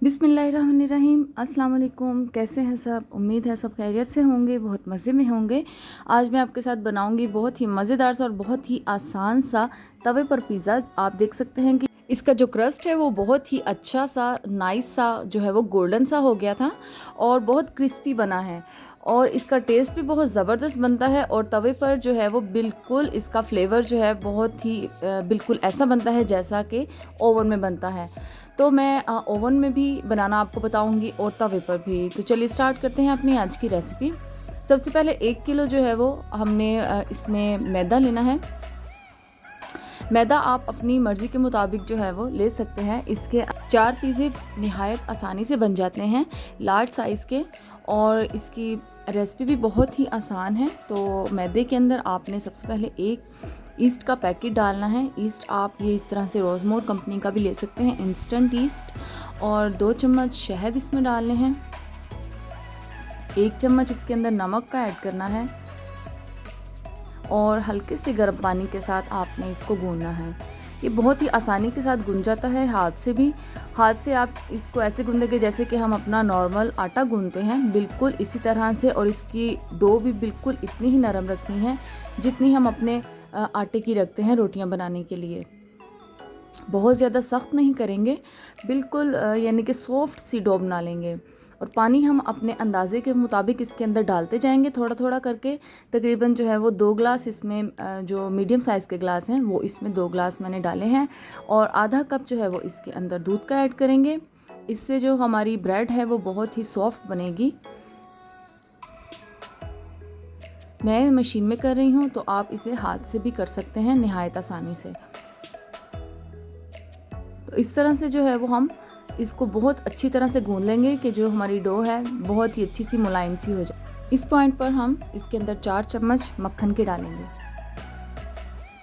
बिस्मिल्लाहिर्रहमानिर्रहीम। अस्सलाम वालेकुम। कैसे हैं सब? उम्मीद है सब खैरियत से होंगे, बहुत मज़े में होंगे। आज मैं आपके साथ बनाऊंगी बहुत ही मज़ेदार सा और बहुत ही आसान सा तवे पर पिज़्ज़ा। आप देख सकते हैं कि इसका जो क्रस्ट है वो बहुत ही अच्छा सा नाइस सा जो है वो गोल्डन सा हो गया था और बहुत क्रिस्पी बना है और इसका टेस्ट भी बहुत ज़बरदस्त बनता है। और तवे पर जो है वो बिल्कुल इसका फ्लेवर जो है बहुत ही बिल्कुल ऐसा बनता है जैसा कि ओवन में बनता है। तो मैं ओवन में भी बनाना आपको बताऊंगी और तवे पर भी। तो चलिए स्टार्ट करते हैं अपनी आज की रेसिपी। सबसे पहले 1 किलो जो है वो हमने इसमें मैदा लेना है। मैदा आप अपनी मर्ज़ी के मुताबिक जो है वो ले सकते हैं। इसके 4 पिज़्ज़े निहायत आसानी से बन जाते हैं, लार्ज साइज़ के। और इसकी रेसिपी भी बहुत ही आसान है। तो मैदे के अंदर आपने सबसे पहले एक ईस्ट का पैकेट डालना है। ईस्ट आप ये इस तरह से रोज़मोर कंपनी का भी ले सकते हैं, इंस्टेंट ईस्ट। और 2 चम्मच शहद इसमें डालने हैं। 1 चम्मच इसके अंदर नमक का ऐड करना है और हल्के से गर्म पानी के साथ आपने इसको गूंदना है। ये बहुत ही आसानी के साथ गूंद जाता है, हाथ से भी। हाथ से आप इसको ऐसे गूंदेंगे जैसे कि हम अपना नॉर्मल आटा गूंदते हैं, बिल्कुल इसी तरह से। और इसकी डो भी बिल्कुल इतनी ही नरम रखनी है जितनी हम अपने आटे की रखते हैं रोटियां बनाने के लिए। बहुत ज़्यादा सख्त नहीं करेंगे, बिल्कुल यानी कि सॉफ्ट सी डो बना लेंगे। और पानी हम अपने अंदाज़े के मुताबिक इसके अंदर डालते जाएंगे थोड़ा थोड़ा करके। तकरीबन जो है वो 2 ग्लास इसमें जो मीडियम साइज़ के ग्लास हैं वो इसमें 2 ग्लास मैंने डाले हैं। और आधा कप जो है वो इसके अंदर दूध का ऐड करेंगे। इससे जो हमारी ब्रेड है वो बहुत ही सॉफ्ट बनेगी। मैं मशीन में कर रही हूँ, तो आप इसे हाथ से भी कर सकते हैं निहायत आसानी से। तो इस तरह से जो है वो हम इसको बहुत अच्छी तरह से गूंद लेंगे कि जो हमारी डो है बहुत ही अच्छी सी मुलायम सी हो जाए। इस पॉइंट पर हम इसके अंदर 4 चम्मच मक्खन के डालेंगे।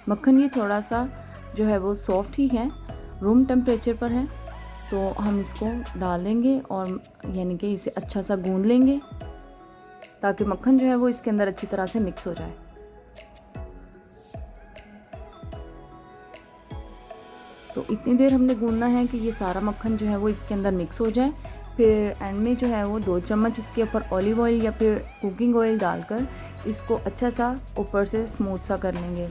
मक्खन ये थोड़ा सा जो है वो सॉफ्ट ही है, रूम टेम्परेचर पर है। तो हम इसको डाल देंगे और यानी कि इसे अच्छा सा गूंद लेंगे ताकि मक्खन जो है वो इसके अंदर अच्छी तरह से मिक्स हो जाए। तो इतनी देर हमने गूंदना है कि ये सारा मक्खन जो है वो इसके अंदर मिक्स हो जाए। फिर एंड में जो है वो 2 चम्मच इसके ऊपर ऑलिव ऑयल या फिर कुकिंग ऑयल डालकर इसको अच्छा सा ऊपर से स्मूथ सा कर लेंगे।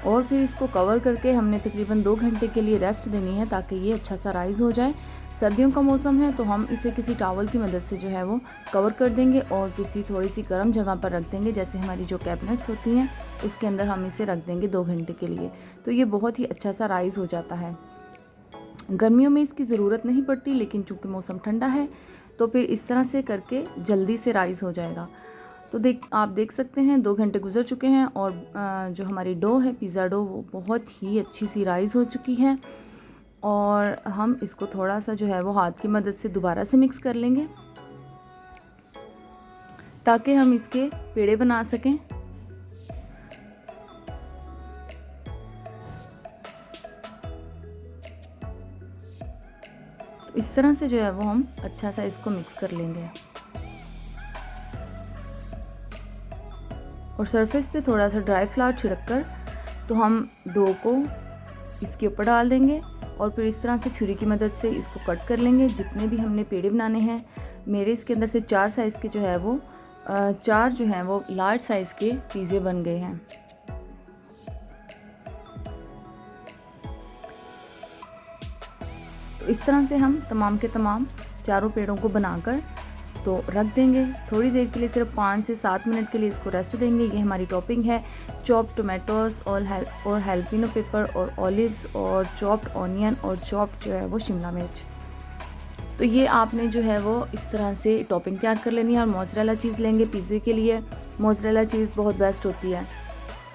और फिर इसको कवर करके हमने तकरीबन 2 घंटे के लिए रेस्ट देनी है ताकि ये अच्छा सा राइज़ हो जाए। सर्दियों का मौसम है तो हम इसे किसी टॉवल की मदद से जो है वो कवर कर देंगे और किसी थोड़ी सी गर्म जगह पर रख देंगे, जैसे हमारी जो कैबिनेट्स होती हैं उसके अंदर हम इसे रख देंगे 2 घंटे के लिए। तो ये बहुत ही अच्छा सा राइज़ हो जाता है। गर्मियों में इसकी ज़रूरत नहीं पड़ती, लेकिन चूँकि मौसम ठंडा है तो फिर इस तरह से करके जल्दी से राइज़ हो जाएगा। तो आप देख सकते हैं 2 घंटे गुजर चुके हैं और जो हमारी डो है, पिज़्ज़ा डो, वो बहुत ही अच्छी सी राइज़ हो चुकी है। और हम इसको थोड़ा सा जो है वो हाथ की मदद से दोबारा से मिक्स कर लेंगे ताकि हम इसके पेड़े बना सकें। इस तरह से जो है वो हम अच्छा सा इसको मिक्स कर लेंगे और सरफेस पे थोड़ा सा ड्राई फ्लावर छिड़क कर तो हम डो को इसके ऊपर डाल देंगे और फिर इस तरह से छुरी की मदद से इसको कट कर लेंगे। जितने भी हमने पेड़े बनाने हैं, मेरे इसके अंदर से 4 साइज़ के जो है वो 4 जो हैं वो लार्ज साइज़ के पिज़्ज़े बन गए हैं। तो इस तरह से हम तमाम के तमाम चारों पेड़ों को बनाकर तो रख देंगे। थोड़ी देर के लिए, सिर्फ 5 से 7 मिनट के लिए इसको रेस्ट देंगे। ये हमारी टॉपिंग है, चॉप्ड टोमेटोज़ और हेल्पिनो पेपर और ऑलिव्स और चॉप्ड ऑनियन और चॉप्ड जो है वो शिमला मिर्च। तो ये आपने जो है वो इस तरह से टॉपिंग तैयार कर लेनी है। और मोज़रेला चीज़ लेंगे पिज़्ज़े के लिए, मोज़रेला चीज़ बहुत बेस्ट होती है।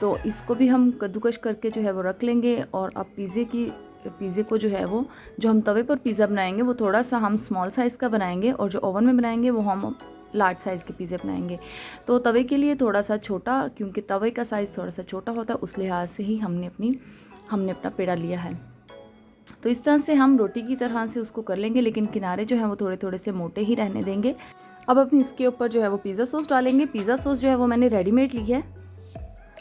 तो इसको भी हम कद्दूकश करके जो है वो रख लेंगे। और अब पिज़्ज़े को जो है वो, जो हम तवे पर पिज़्ज़ा बनाएंगे वो थोड़ा सा हम स्मॉल साइज़ का बनाएंगे और जो ओवन में बनाएंगे वो हम लार्ज साइज़ के पिज़्ज़े बनाएंगे। तो तवे के लिए थोड़ा सा छोटा, क्योंकि तवे का साइज़ थोड़ा सा छोटा होता है, उस लिहाज से ही हमने अपना पेड़ा लिया है। तो इस तरह से हम रोटी की तरह से उसको कर लेंगे, लेकिन किनारे जो है वो थोड़े थोड़े से मोटे ही रहने देंगे। अब हम इसके ऊपर जो है वो पिज़्ज़ा सॉस डालेंगे। पिज़्ज़ा सॉस जो है वो मैंने रेडीमेड ली है,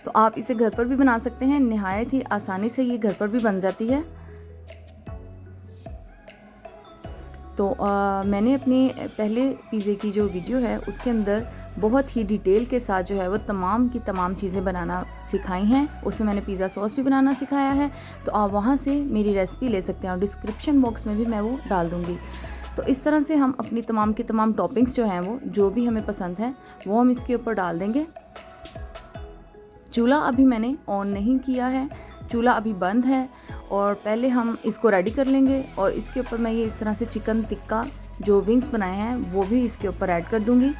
तो आप इसे घर पर भी बना सकते हैं। निहायत ही आसानी से ये घर पर भी बन जाती है। तो मैंने अपनी पहले पिज़्ज़े की जो वीडियो है उसके अंदर बहुत ही डिटेल के साथ जो है वो तमाम की तमाम चीज़ें बनाना सिखाई हैं। उसमें मैंने पिज़्ज़ा सॉस भी बनाना सिखाया है, तो आप वहाँ से मेरी रेसिपी ले सकते हैं और डिस्क्रिप्शन बॉक्स में भी मैं वो डाल दूँगी। तो इस तरह से हम अपनी तमाम की तमाम टॉपिंग्स जो हैं वो जो भी हमें पसंद है वो हम इसके ऊपर डाल देंगे। चूल्हा अभी मैंने ऑन नहीं किया है, चूल्हा अभी बंद है और पहले हम इसको रेडी कर लेंगे और इसके ऊपर मैं ये इस तरह से चिकन टिक्का जो विंग्स बनाए हैं वो भी इसके ऊपर ऐड कर दूँगी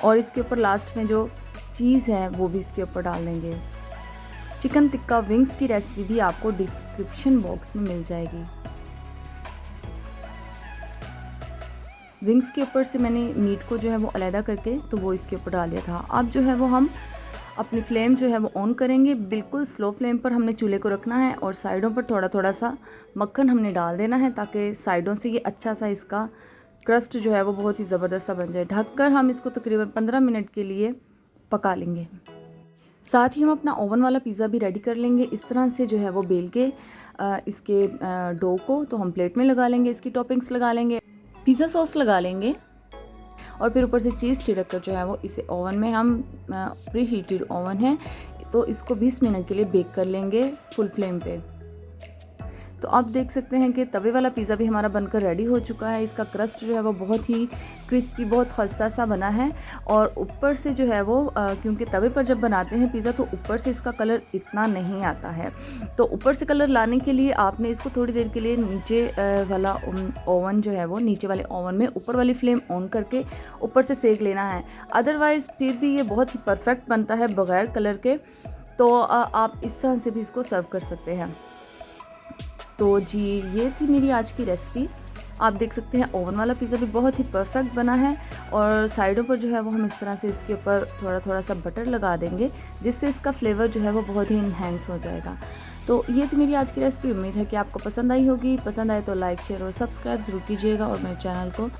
और इसके ऊपर लास्ट में जो चीज़ है वो भी इसके ऊपर डाल देंगे। चिकन टिक्का विंग्स की रेसिपी भी आपको डिस्क्रिप्शन बॉक्स में मिल जाएगी। विंग्स के ऊपर से मैंने मीट को जो है वो अलहदा करके तो वो इसके ऊपर डाल दिया था। अब जो है वो हम अपनी फ्लेम जो है वो ऑन करेंगे, बिल्कुल स्लो फ्लेम पर हमने चूल्हे को रखना है और साइडों पर थोड़ा थोड़ा सा मक्खन हमने डाल देना है ताकि साइडों से ये अच्छा सा इसका क्रस्ट जो है वो बहुत ही ज़बरदस्त सा बन जाए। ढककर हम इसको तकरीबन 15 मिनट के लिए पका लेंगे। साथ ही हम अपना ओवन वाला पिज़्ज़ा भी रेडी कर लेंगे। इस तरह से जो है वो बेल के इसके डो को तो हम प्लेट में लगा लेंगे, इसकी टॉपिंग्स लगा लेंगे, पिज़्ज़ा सॉस लगा लेंगे और फिर ऊपर से चीज़ छिड़क कर जो है वो इसे ओवन में हम प्री हीटेड ओवन है तो इसको 20 मिनट के लिए बेक कर लेंगे फुल फ्लेम पे। तो आप देख सकते हैं कि तवे वाला पिज़्ज़ा भी हमारा बनकर रेडी हो चुका है। इसका क्रस्ट जो है वो बहुत ही क्रिस्पी, बहुत खस्ता सा बना है और ऊपर से जो है वो क्योंकि तवे पर जब बनाते हैं पिज़्ज़ा तो ऊपर से इसका कलर इतना नहीं आता है, तो ऊपर से कलर लाने के लिए आपने इसको थोड़ी देर के लिए नीचे वाला ओवन जो है वो नीचे वाले ओवन में ऊपर वाली फ्लेम ऑन करके ऊपर से सेक लेना है। अदरवाइज़ फिर भी ये बहुत ही परफेक्ट बनता है बग़ैर कलर के। तो आप इस तरह से भी इसको सर्व कर सकते हैं। तो जी ये थी मेरी आज की रेसिपी। आप देख सकते हैं ओवन वाला पिज़्ज़ा भी बहुत ही परफेक्ट बना है और साइडों पर जो है वो हम इस तरह से इसके ऊपर थोड़ा थोड़ा सा बटर लगा देंगे जिससे इसका फ्लेवर जो है वो बहुत ही इन्हेंस हो जाएगा। तो ये थी मेरी आज की रेसिपी। उम्मीद है कि आपको पसंद आई होगी। पसंद आए तो लाइक, शेयर और सब्सक्राइब ज़रूर कीजिएगा और मेरे चैनल को।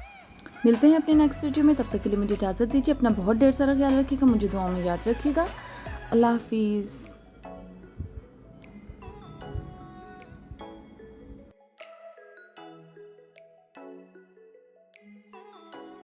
मिलते हैं अपने नेक्स्ट वीडियो में, तब तक के लिए मुझे इजाज़त दीजिए। अपना बहुत ढेर सारा ख्याल रखिएगा, मुझे दुआओं में याद रखिएगा। अल्लाह हाफिज़।